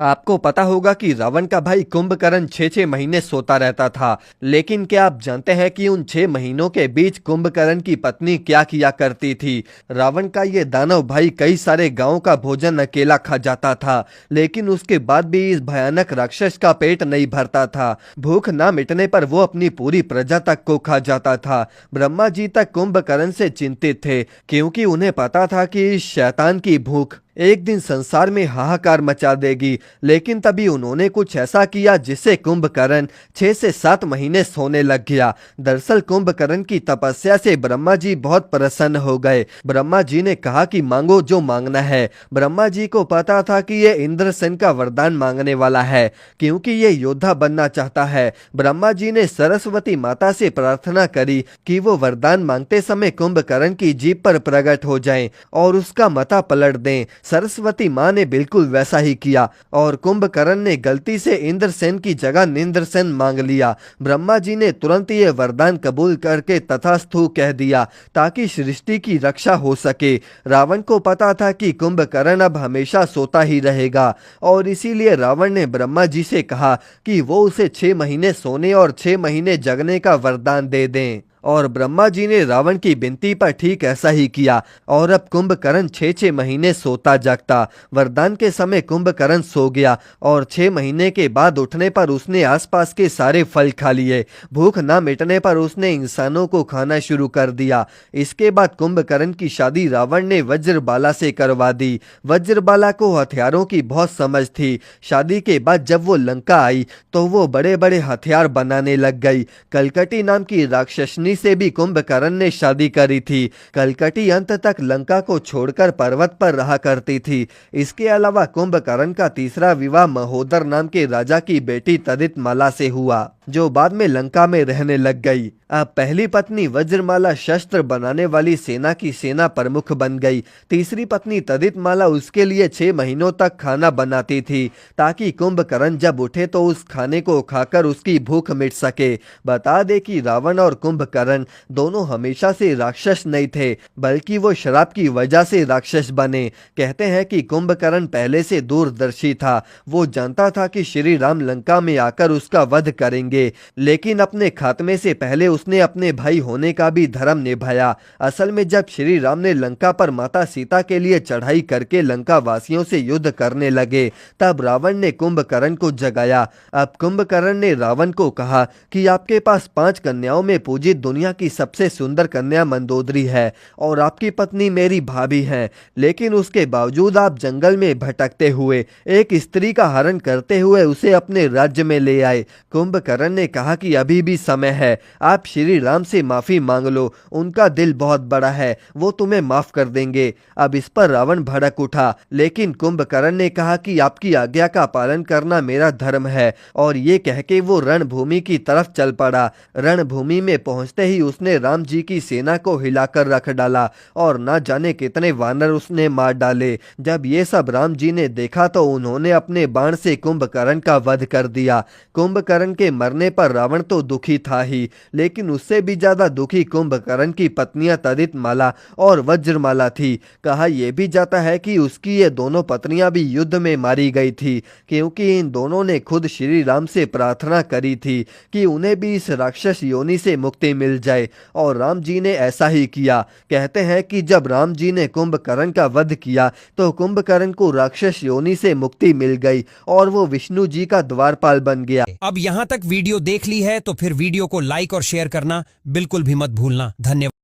आपको पता होगा कि रावण का भाई कुंभकर्ण 6-6 महीने सोता रहता था। लेकिन क्या आप जानते हैं कि उन 6 महीनों के बीच कुंभकर्ण की पत्नी क्या किया करती थी? रावण का ये दानव भाई कई सारे गांवों का भोजन अकेला खा जाता था, लेकिन उसके बाद भी इस भयानक राक्षस का पेट नहीं भरता था। भूख ना मिटने पर वो अपनी पूरी प्रजा तक को खा जाता था। ब्रह्मा जी तक कुंभकर्ण से चिंतित थे, क्योंकि उन्हें पता था कि इस शैतान की भूख एक दिन संसार में हाहाकार मचा देगी। लेकिन तभी उन्होंने कुछ ऐसा किया जिससे कुंभकर्ण 6 से 7 महीने सोने लग गया। दरअसल कुंभकर्ण की तपस्या से ब्रह्मा जी बहुत प्रसन्न हो गए। ब्रह्मा जी ने कहा कि मांगो जो मांगना है। ब्रह्मा जी को पता था कि ये इंद्रसेन का वरदान मांगने वाला है, क्योंकि ये योद्धा बनना चाहता है। ब्रह्मा जी ने सरस्वती माता से प्रार्थना करी कि वो वरदान मांगते समय कुंभकर्ण की जीभ पर प्रकट हो जाएं और उसका मता पलट दें। सरस्वती माँ ने बिल्कुल वैसा ही किया और कुंभकर्ण ने गलती से इंद्रसेन की जगह निंद्रसेन मांग लिया। ब्रह्मा जी ने तुरंत ये वरदान कबूल करके तथास्तु कह दिया, ताकि सृष्टि की रक्षा हो सके। रावण को पता था कि कुंभकर्ण अब हमेशा सोता ही रहेगा, और इसीलिए रावण ने ब्रह्मा जी से कहा कि वो उसे 6 महीने सोने और 6 महीने जगने का वरदान दे दें। और ब्रह्मा जी ने रावण की विनती पर ठीक ऐसा ही किया, और अब कुंभकर्ण 6-6 महीने सोता जागता। वरदान के समय कुंभकर्ण सो गया, और 6 महीने के बाद उठने पर उसने आसपास के सारे फल खा लिए। भूख न मिटने पर उसने इंसानों को खाना शुरू कर दिया। इसके बाद कुंभकर्ण की शादी रावण ने वज्रबाला से करवा दी। वज्रबाला को हथियारों की बहुत समझ थी। शादी के बाद जब वो लंका आई तो वो बड़े बड़े हथियार बनाने लग गई। कलकटी नाम की राक्षसनी से भी कुंभकर्ण ने शादी करी थी। कलकटी अंत तक लंका को छोड़कर पर्वत पर रहा करती थी। इसके अलावा कुंभकर्ण का तीसरा विवाह महोदर नाम के राजा की बेटी तदितमाला से हुआ, जो बाद में लंका में रहने लग गई। अब पहली पत्नी वज्रमाला शस्त्र बनाने वाली सेना की सेना प्रमुख बन गई। तीसरी पत्नी तदितमाला उसके लिए 6 महीनों तक खाना बनाती थी, ताकि कुंभकर्ण जब उठे तो उस खाने को खाकर उसकी भूख मिट सके। बता दे कि रावण और कुंभकर्ण दोनों हमेशा से राक्षस नहीं थे, बल्कि वो शराब की वजह से राक्षस बने। कहते हैं कि कुंभकर्ण पहले से दूरदर्शी था। वो जानता था कि श्री राम लंका में आकर उसका वध करेंगे, लेकिन अपने खात्मे से पहले उसने अपने भाई होने का भी धर्म निभाया। असल में जब श्री राम ने लंका पर माता सीता के लिए चढ़ाई करके लंका वासियों से युद्ध करने लगे, तब रावण ने कुंभकर्ण को जगाया। अब कुंभकर्ण ने रावण को कहा कि आपके पास 5 कन्याओं में पूजित दुनिया की सबसे सुंदर कन्या मंदोदरी है, और आपकी पत्नी मेरी भाभी है, लेकिन उसके बावजूद आप जंगल में भटकते हुए एक स्त्री का हरण करते हुए उसे अपने राज्य में ले आए। कुंभकर्ण ने कहा कि अभी भी समय है, आप श्री राम से माफी मांग लो, उनका दिल बहुत बड़ा है, वो तुम्हें माफ कर देंगे। अब इस पर रावण भड़क उठा, लेकिन कुंभकर्ण ने कहा कि आपकी आज्ञा का पालन करना मेरा धर्म है, और ये कह के वो रणभूमि की तरफ चल पड़ा। रणभूमि में पहुंचते ही उसने राम जी की सेना को हिलाकर रख डाला, और न जाने कितने वानर उसने मार डाले। जब ये सब राम जी ने देखा तो उन्होंने अपने बाण से कुंभकर्ण का वध कर दिया। कुंभकर्ण के मरने पर रावण तो दुखी था ही, लेकिन उससे भी ज्यादा दुखी कुंभकर्ण की पत्नियां तदितमाला और वज्रमाला थी। कहा यह भी जाता है कि उसकी ये दोनों पत्नियां भी युद्ध में मारी गई थी, क्योंकि इन दोनों ने खुद श्री राम से प्रार्थना करी थी कि उन्हें भी इस राक्षस योनि से मुक्ति मिल जाए, और राम जी ने ऐसा ही किया। कहते हैं कि जब राम जी ने कुंभकर्ण का वध किया तो कुंभकर्ण को राक्षस योनि से मुक्ति मिल गई, और वो विष्णु जी का द्वारपाल बन गया। अब यहाँ तक वीडियो देख ली है तो फिर वीडियो को लाइक और शेयर करना बिल्कुल भी मत भूलना। धन्यवाद।